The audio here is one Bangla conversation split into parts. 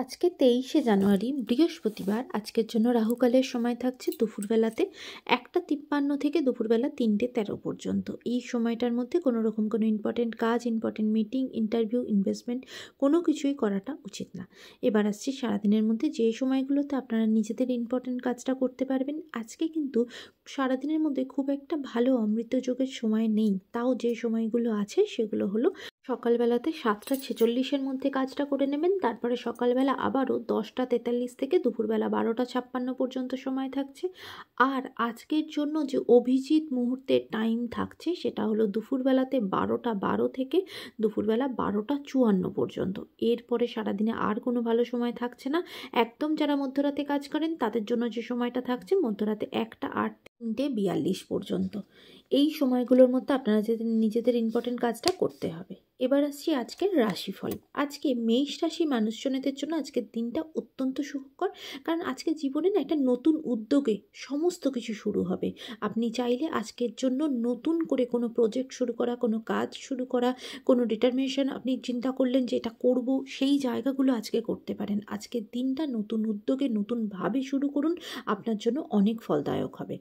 আজকে 23শে জানুয়ারি বৃহস্পতিবার। আজকের জন্য রাহুকালের সময় থাকছে দুপুরবেলাতে 1:53 থেকে দুপুরবেলা 3:13 পর্যন্ত। এই সময়টার মধ্যে কোনো রকম কোনো ইম্পর্টেন্ট কাজ, ইম্পর্টেন্ট মিটিং, ইন্টারভিউ, ইনভেস্টমেন্ট কোনো কিছুই করাটা উচিত না। এবার আসছি সারাদিনের মধ্যে যে সময়গুলোতে আপনারা নিজেদের ইম্পর্টেন্ট কাজটা করতে পারবেন। আজকে কিন্তু সারাদিনের মধ্যে খুব একটা ভালো অমৃত যোগের সময় নেই, তাও যে সময়গুলো আছে সেগুলো হলো সকালবেলাতে 7:46-এর মধ্যে কাজটা করে নেবেন। তারপরে সকালবেলা আবারও 10:43 থেকে দুপুরবেলা 12:56 পর্যন্ত সময় থাকছে। আর আজকের জন্য যে অভিজিৎ মুহূর্তের টাইম থাকছে সেটা হলো দুপুরবেলাতে 12:12 থেকে দুপুরবেলা 12:54 পর্যন্ত। এরপরে সারাদিনে আর কোনো ভালো সময় থাকছে না। একদম যারা মধ্যরাতে কাজ করেন তাদের জন্য যে সময়টা থাকছে মধ্যরাতে 1:08 3:42 পর্যন্ত। এই সময়গুলোর মধ্যে আপনারা নিজেদের ইম্পর্টেন্ট কাজটা করতে হবে। এবার আসছি আজকের রাশিফল। আজকে মেষ রাশি মানুষজনেদের জন্য আজকের দিনটা অত্যন্ত সুখকর, কারণ আজকে জীবনে না একটা নতুন উদ্যোগে সমস্ত কিছু শুরু হবে। আপনি চাইলে আজকের জন্য নতুন করে কোনো প্রজেক্ট শুরু করা, কোনো কাজ শুরু করা, কোনো ডিটারমিনেশন আপনি চিন্তা করলেন যে এটা করব, সেই জায়গাগুলো আজকে করতে পারেন। আজকের দিনটা নতুন উদ্যোগে নতুনভাবে শুরু করুন, আপনার জন্য অনেক ফলদায়ক হবে।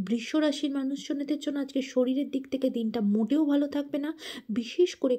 বৃষ রাশির মানুষজনেদের জন্য আজকে শরীরের দিক থেকে দিনটা মোটেও ভালো থাকবে না। বিশেষ করে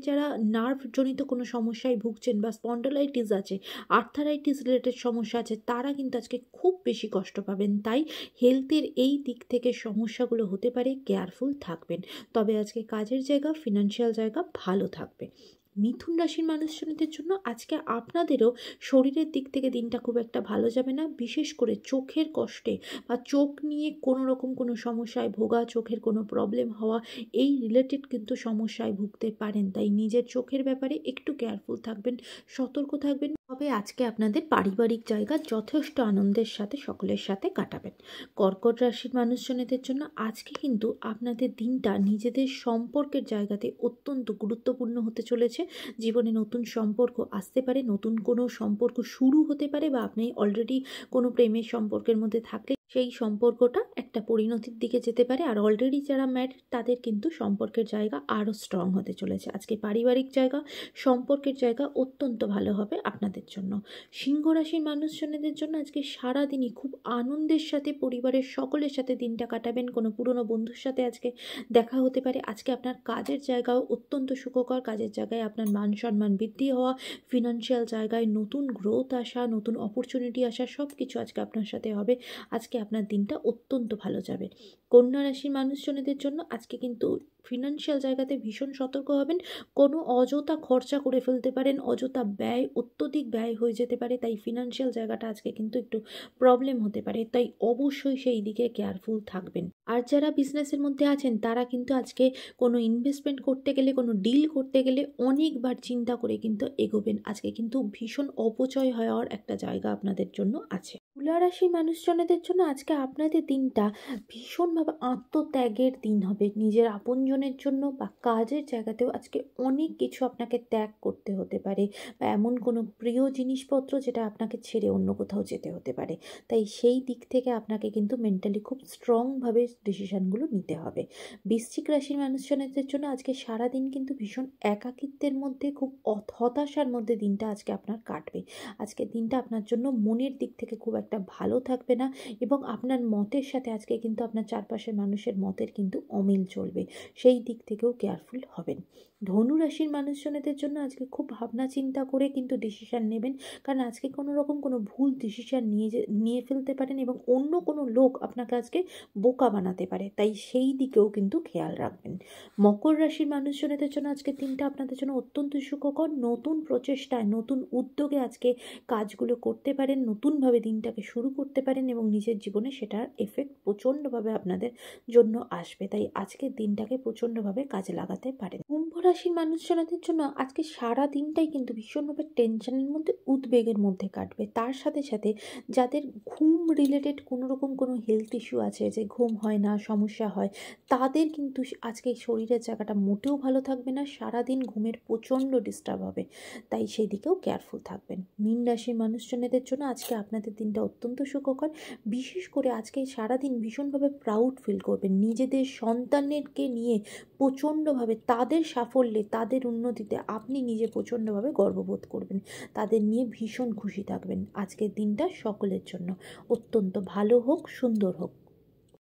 যারা নার্ভজনিত কোনো সমস্যায় ভুগছেন বা স্পন্ডালাইটিস আছে, আর্থারাইটিস রিলেটেড সমস্যা আছে, তারা কিন্তু আজকে খুব বেশি কষ্ট পাবেন। তাই হেলথের এই দিক থেকে সমস্যাগুলো হতে পারে, কেয়ারফুল থাকবেন। তবে আজকে কাজের জায়গা, ফিনান্সিয়াল জায়গা ভালো থাকবে। মিথুন রাশির মানুষজনদের জন্য আজকে আপনাদেরও শরীরের দিক থেকে দিনটা খুব একটা ভালো যাবে না। বিশেষ করে চোখের কষ্টে বা চোখ নিয়ে কোনো রকম কোনো সমস্যায় ভোগা, চোখের কোনো প্রবলেম হওয়া, এই রিলেটেড কিন্তু সমস্যায় ভুগতে পারেন। তাই নিজের চোখের ব্যাপারে একটু কেয়ারফুল থাকবেন, সতর্ক থাকবেন। তবে আজকে আপনাদের পারিবারিক জায়গা যথেষ্ট আনন্দের সাথে সকলের সাথে কাটাবেন। কর্কট রাশির মানুষজনেদের জন্য আজকে কিন্তু আপনাদের দিনটা নিজেদের সম্পর্কের জায়গাতে অত্যন্ত গুরুত্বপূর্ণ হতে চলেছে। জীবনে নতুন সম্পর্ক আসতে পারে, নতুন কোনো সম্পর্ক শুরু হতে পারে, বা আপনি অলরেডি কোনো প্রেমের সম্পর্কের মধ্যে থাকলে সেই সম্পর্কটা একটা পরিণতির দিকে যেতে পারে। আর অলরেডি যারা ম্যারিড তাদের কিন্তু সম্পর্কের জায়গা আরও স্ট্রং হতে চলেছে। আজকে পারিবারিক জায়গা, সম্পর্কের জায়গা অত্যন্ত ভালো হবে আপনাদের জন্য। সিংহ রাশির মানুষজনদের জন্য আজকে সারাদিনই খুব আনন্দের সাথে পরিবারের সকলের সাথে দিনটা কাটাবেন। কোনো পুরনো বন্ধুর সাথে আজকে দেখা হতে পারে। আজকে আপনার কাজের জায়গাও অত্যন্ত সুখকর। কাজের জায়গায় আপনার মান সম্মান বৃদ্ধি হওয়া, ফিনান্সিয়াল জায়গায় নতুন গ্রোথ আসা, নতুন অপরচুনিটি আসা, সব কিছু আজকে আপনার সাথে হবে। আজকে আপনার দিনটা অত্যন্ত ভালো যাবে। কন্যা রাশির মানুষজনদের জন্য আজকে কিন্তু ফিনান্সিয়াল জায়গাতে ভীষণ সতর্ক হবেন। কোনো অযথা খরচা করে ফেলতে পারেন, অযথা ব্যয়, অত্যধিক ব্যয় হয়ে যেতে পারে। তাই ফিনান্সিয়াল জায়গাটা আজকে কিন্তু একটু প্রবলেম হতে পারে, তাই অবশ্যই সেই দিকে কেয়ারফুল থাকবেন। আর যারা বিজনেসের মধ্যে আছেন তারা কিন্তু আজকে কোনো ইনভেস্টমেন্ট করতে গেলে, কোনো ডিল করতে গেলে অনেকবার চিন্তা করে কিন্তু এগোবেন। আজকে কিন্তু ভীষণ অপচয় হওয়ার একটা জায়গা আপনাদের জন্য আছে। তুলা রাশির মানুষজনেদের জন্য আজকে আপনাদের দিনটা ভীষণভাবে আত্মত্যাগের দিন হবে। নিজের আপনজনের জন্য বা কাজের জায়গাতেও আজকে অনেক কিছু আপনাকে ত্যাগ করতে হতে পারে, বা এমন কোনো প্রিয় জিনিসপত্র যেটা আপনাকে ছেড়ে অন্য কোথাও যেতে হতে পারে। তাই সেই দিক থেকে আপনাকে কিন্তু মেন্টালি খুব স্ট্রংভাবে ডিসিশানগুলো নিতে হবে। বৃশ্চিক রাশির মানুষজনদের জন্য আজকে সারাদিন কিন্তু ভীষণ একাকিত্বের মধ্যে, খুব হতাশার মধ্যে দিনটা আজকে আপনার কাটবে। আজকের দিনটা আপনার জন্য মনের দিক থেকে খুব একটা ভালো থাকবে না, এবং আপনার মতের সাথে আজকে কিন্তু আপনার চারপাশের মানুষের মতের কিন্তু অমিল চলবে। সেই দিক থেকেও কেয়ারফুল হবেন। ধনু রাশির মানুষজনদের জন্য আজকে খুব ভাবনা চিন্তা করে কিন্তু ডিসিশান নেবেন, কারণ আজকে কোনো রকম কোনো ভুল ডিসিশান নিয়ে ফেলতে পারেন, এবং অন্য কোনো লোক আপনাকে আজকে বোকা বানাতে পারে। তাই সেই দিকেও কিন্তু খেয়াল রাখবেন। মকর রাশির মানুষজনদের জন্য আজকের দিনটা আপনাদের জন্য অত্যন্ত সুখকর। নতুন প্রচেষ্টায়, নতুন উদ্যোগে আজকে কাজগুলো করতে পারেন, নতুনভাবে দিনটাকে শুরু করতে পারেন, এবং নিজের জীবনে সেটার এফেক্ট প্রচণ্ডভাবে আপনাদের জন্য আসবে। তাই আজকের দিনটাকে প্রচণ্ডভাবে কাজে লাগাতে পারেন। কুম্ভ রাশির মানুষজনদের জন্য আজকে সারা দিনটাই কিন্তু ভীষণভাবে টেনশনের মধ্যে, উদ্বেগের মধ্যে কাটবে। তার সাথে সাথে যাদের ঘুম রিলেটেড কোনো রকম কোনো হেলথ ইস্যু আছে, যে ঘুম হয় না, সমস্যা হয়, তাদের কিন্তু আজকে শরীরের জায়গাটা মোটেও ভালো থাকবে না। সারাদিন ঘুমের প্রচণ্ড ডিস্টার্ব হবে, তাই সেই দিকেও কেয়ারফুল থাকবেন। মীন রাশির মানুষজনদের জন্য আজকে আপনাদের দিনটা অত্যন্ত সুখকর। বিশেষ করে আজকে সারাদিন ভীষণভাবে প্রাউড ফিল করবেন। নিজেদের সন্তানকে নিয়ে প্রচণ্ডভাবে তাদের সাফল্য সাফল্যে, তাদের উন্নতিতে আপনি নিজে প্রচণ্ডভাবে গর্ববোধ করবেন, তাদের নিয়ে ভীষণ খুশি থাকবেন। আজকের দিনটা সকলের জন্য অত্যন্ত ভালো হোক, সুন্দর হোক।